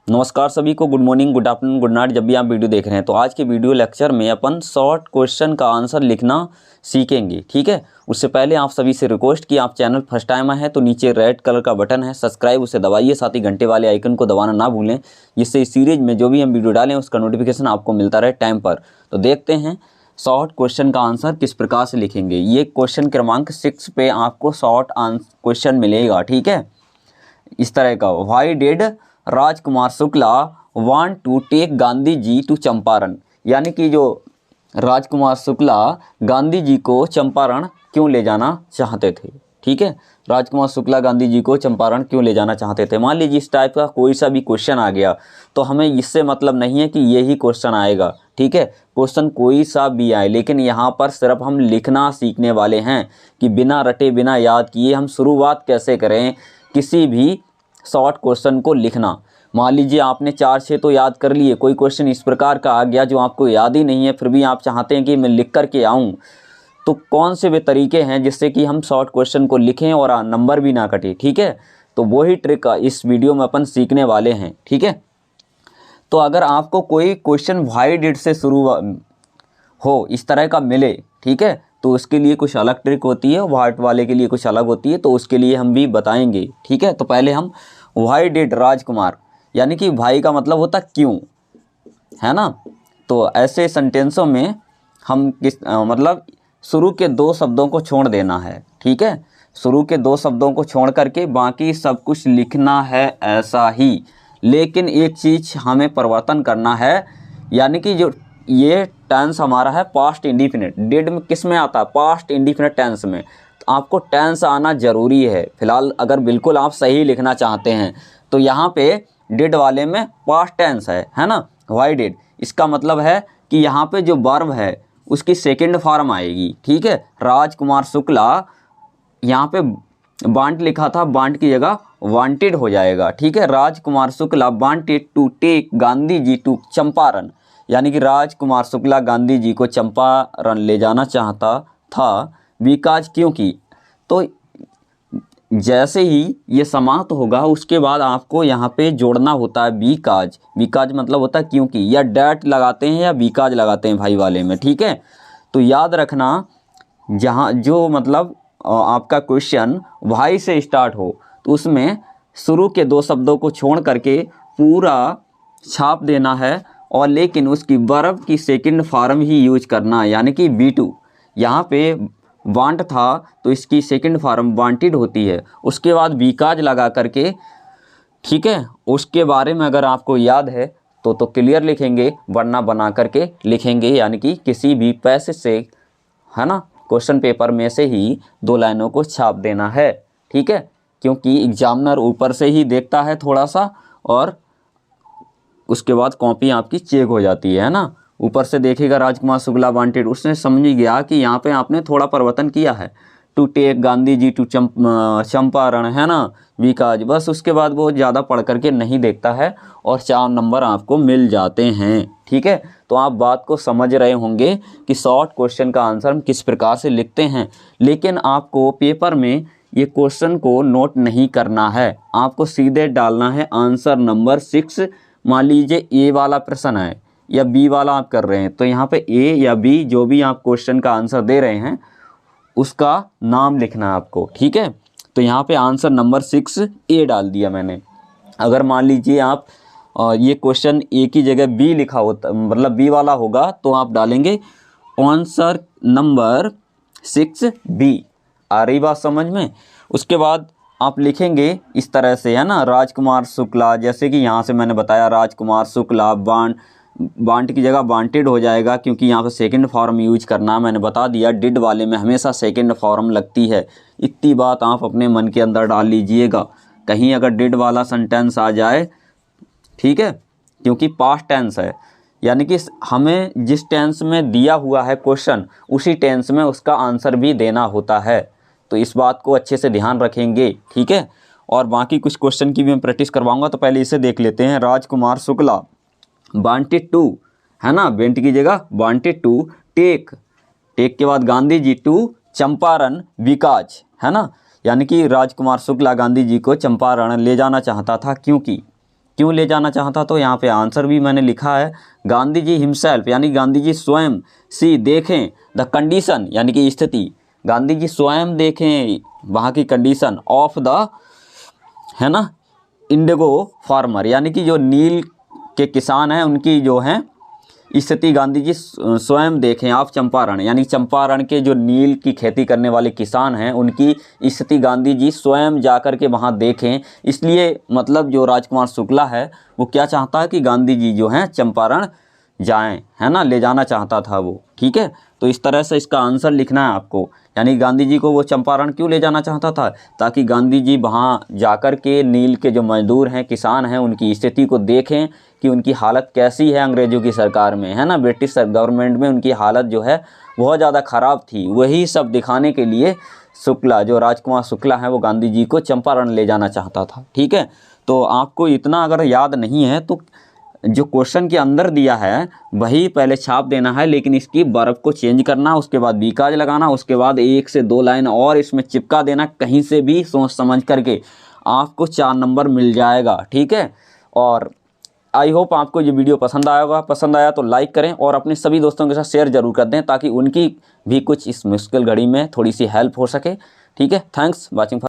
नमस्कार सभी को, good morning, good afternoon, good night, जब भी आप वीडियो देख रहे हैं। तो आज के वीडियो लेक्चर में अपन शॉर्ट क्वेश्चन का आंसर लिखना सीखेंगे। ठीक है, उससे पहले आप सभी से रिक्वेस्ट कि आप चैनल फर्स्ट टाइम आए हैं तो नीचे रेड कलर का बटन है सब्सक्राइब, उसे दबाइए, साथ ही घंटे वाले आइकन को दबाना ना भूलें, जिससे इस सीरीज में जो भी हम वीडियो डालें उसका नोटिफिकेशन आपको मिलता रहे टाइम पर। तो देखते हैं शॉर्ट क्वेश्चन का आंसर किस प्रकार से लिखेंगे। ये क्वेश्चन क्रमांक 6 पे आपको शॉर्ट क्वेश्चन मिलेगा। ठीक है, इस तरह का, why did Rajkumar Shukla want to take Gandhi ji to Champaran, यानी कि जो राजकुमार शुक्ला गांधी जी को चंपारण क्यों ले जाना चाहते थे। ठीक है, राजकुमार शुक्ला गांधी जी को चंपारण क्यों ले जाना चाहते थे। मान लीजिए इस टाइप का कोई सा भी क्वेश्चन आ गया तो हमें इससे मतलब नहीं है कि यही क्वेश्चन आएगा। ठीक है, क्वेश्चन कोई सा भी आए, लेकिन यहाँ पर सिर्फ हम लिखना सीखने वाले हैं कि बिना रटे बिना याद किए हम शुरुआत कैसे करें किसी भी शॉर्ट क्वेश्चन को लिखना। मान लीजिए आपने 4-6 तो याद कर लिए, कोई क्वेश्चन इस प्रकार का आ गया जो आपको याद ही नहीं है, फिर भी आप चाहते हैं कि मैं लिख कर के आऊँ, तो कौन से वे तरीके हैं जिससे कि हम शॉर्ट क्वेश्चन को लिखें और नंबर भी ना कटे। ठीक है, तो वही ट्रिक इस वीडियो में अपन सीखने वाले हैं। ठीक है, तो अगर आपको कोई क्वेश्चन व्हाई डिड से शुरू हो इस तरह का मिले, ठीक है, तो उसके लिए कुछ अलग ट्रिक होती है, व्हाट वाले के लिए कुछ अलग होती है, तो उसके लिए हम भी बताएंगे। ठीक है, तो पहले हम व्हाई डिड राजकुमार, यानी कि भाई का मतलब होता क्यों, है ना। तो ऐसे सेंटेंसों में हम मतलब शुरू के 2 शब्दों को छोड़ देना है। ठीक है, शुरू के 2 शब्दों को छोड़ करके बाकी सब कुछ लिखना है ऐसा ही, लेकिन एक चीज़ हमें परिवर्तन करना है, यानी कि जो ये टेंस हमारा है पास्ट इंडिफिनिट। डिड में किस में आता है, पास्ट इंडिफिनिट टेंस में। तो आपको टेंस आना ज़रूरी है। फिलहाल अगर बिल्कुल आप सही लिखना चाहते हैं तो यहाँ पे डिड वाले में पास्ट टेंस है ना, व्हाई डिड। इसका मतलब है कि यहाँ पे जो वर्ब है उसकी सेकंड फॉर्म आएगी। ठीक है, राजकुमार शुक्ला, यहाँ पे वांट लिखा था, वांट की जगह वांटेड हो जाएगा। ठीक है, Rajkumar Shukla wanted to take Gandhi ji to Champaran, यानी कि राजकुमार शुक्ला गांधी जी को चंपारण ले जाना चाहता था, बिकॉज, क्योंकि। तो जैसे ही ये समाप्त होगा उसके बाद आपको यहाँ पे जोड़ना होता है बिकॉज। बिकॉज मतलब होता है क्योंकि, या डैट लगाते हैं या बिकॉज लगाते हैं भाई वाले में। ठीक है, तो याद रखना जहाँ जो मतलब आपका क्वेश्चन भाई से स्टार्ट हो तो उसमें शुरू के 2 शब्दों को छोड़ करके पूरा छाप देना है, और लेकिन उसकी वर्ब की सेकंड फॉर्म ही यूज करना, यानी कि B2। यहाँ पे वांट था तो इसकी सेकंड फॉर्म वांटेड होती है, उसके बाद बिकॉज लगा करके। ठीक है, उसके बारे में अगर आपको याद है तो क्लियर लिखेंगे, वरना बना करके लिखेंगे, यानी कि किसी भी पैसेज से, है ना, क्वेश्चन पेपर में से ही 2 लाइनों को छाप देना है। ठीक है, क्योंकि एग्जामिनर ऊपर से ही देखता है थोड़ा सा, और उसके बाद कॉपी आपकी चेक हो जाती है ना। ऊपर से देखेगा राजकुमार शुक्ला वांटेड, उसने समझ गया कि यहाँ पे आपने थोड़ा परिवर्तन किया है, to take Gandhi ji to Champaran, है ना, बिकॉज। बस उसके बाद वो ज़्यादा पढ़ करके नहीं देखता है और 4 नंबर आपको मिल जाते हैं। ठीक है, तो आप बात को समझ रहे होंगे कि शॉर्ट क्वेश्चन का आंसर हम किस प्रकार से लिखते हैं, लेकिन आपको पेपर में ये क्वेश्चन को नोट नहीं करना है, आपको सीधे डालना है आंसर नंबर 6। मान लीजिए ए वाला प्रश्न है या बी वाला आप कर रहे हैं, तो यहाँ पे ए या बी जो भी आप क्वेश्चन का आंसर दे रहे हैं उसका नाम लिखना है आपको। ठीक है, तो यहाँ पे आंसर नंबर 6 ए डाल दिया मैंने। अगर मान लीजिए आप ये क्वेश्चन ए की जगह बी लिखा होता, मतलब बी वाला होगा, तो आप डालेंगे आंसर नंबर 6 बी। आ रही बात समझ में। उसके बाद आप लिखेंगे इस तरह से, है ना, राजकुमार शुक्ला, जैसे कि यहाँ से मैंने बताया राजकुमार शुक्ला, वांट की जगह वांटेड हो जाएगा, क्योंकि यहाँ पे सेकंड फॉर्म यूज करना मैंने बता दिया। डिड वाले में हमेशा सेकंड फॉर्म लगती है, इतनी बात आप अपने मन के अंदर डाल लीजिएगा। कहीं अगर डिड वाला सेंटेंस आ जाए, ठीक है, क्योंकि पास्ट टेंस है, यानी कि हमें जिस टेंस में दिया हुआ है क्वेश्चन उसी टेंस में उसका आंसर भी देना होता है। तो इस बात को अच्छे से ध्यान रखेंगे। ठीक है, और बाकी कुछ क्वेश्चन की भी मैं प्रैक्टिस करवाऊंगा, तो पहले इसे देख लेते हैं। राजकुमार शुक्ला वांटेड टू, है ना, वेंट की जगह वांटेड टू टेक, टेक के बाद गांधी जी टू चंपारण बिकॉज, है ना, यानी कि राजकुमार शुक्ला गांधी जी को चंपारण ले जाना चाहता था क्योंकि। क्यों ले जाना चाहता? तो यहाँ पे आंसर भी मैंने लिखा है, गांधी जी हिमसेल्फ यानी गांधी जी स्वयं सी देखें द कंडीशन यानी कि स्थिति, गांधी जी स्वयं देखें वहाँ की कंडीशन ऑफ द, है ना, इंडिगो फार्मर यानी कि जो नील के किसान हैं उनकी जो है स्थिति गांधी जी स्वयं देखें ऑफ चंपारण यानी चंपारण के जो नील की खेती करने वाले किसान हैं उनकी स्थिति गांधी जी स्वयं जाकर के वहाँ देखें। इसलिए मतलब जो राजकुमार शुक्ला है वो क्या चाहता है कि गांधी जी जो हैं चंपारण जाएं, है ना, ले जाना चाहता था वो। ठीक है, तो इस तरह से इसका आंसर लिखना है आपको, यानी गांधी जी को वो चंपारण क्यों ले जाना चाहता था? ताकि गांधी जी वहाँ जाकर के नील के जो मजदूर हैं, किसान हैं, उनकी स्थिति को देखें कि उनकी हालत कैसी है अंग्रेज़ों की सरकार में, है ना, ब्रिटिश गवर्नमेंट में उनकी हालत जो है बहुत ज़्यादा ख़राब थी। वही सब दिखाने के लिए शुक्ला, जो राजकुमार शुक्ला है, वो गांधी जी को चंपारण ले जाना चाहता था। ठीक है, तो आपको इतना अगर याद नहीं है तो जो क्वेश्चन के अंदर दिया है वही पहले छाप देना है, लेकिन इसकी बर्फ को चेंज करना, उसके बाद बीकाज लगाना, उसके बाद 1 से 2 लाइन और इसमें चिपका देना, कहीं से भी सोच समझ करके आपको 4 नंबर मिल जाएगा। ठीक है, और आई होप आपको ये वीडियो पसंद आया होगा। पसंद आया तो लाइक करें और अपने सभी दोस्तों के साथ शेयर जरूर कर दें ताकि उनकी भी कुछ इस मुश्किल घड़ी में थोड़ी सी हेल्प हो सके। ठीक है, थैंक्स वॉचिंग।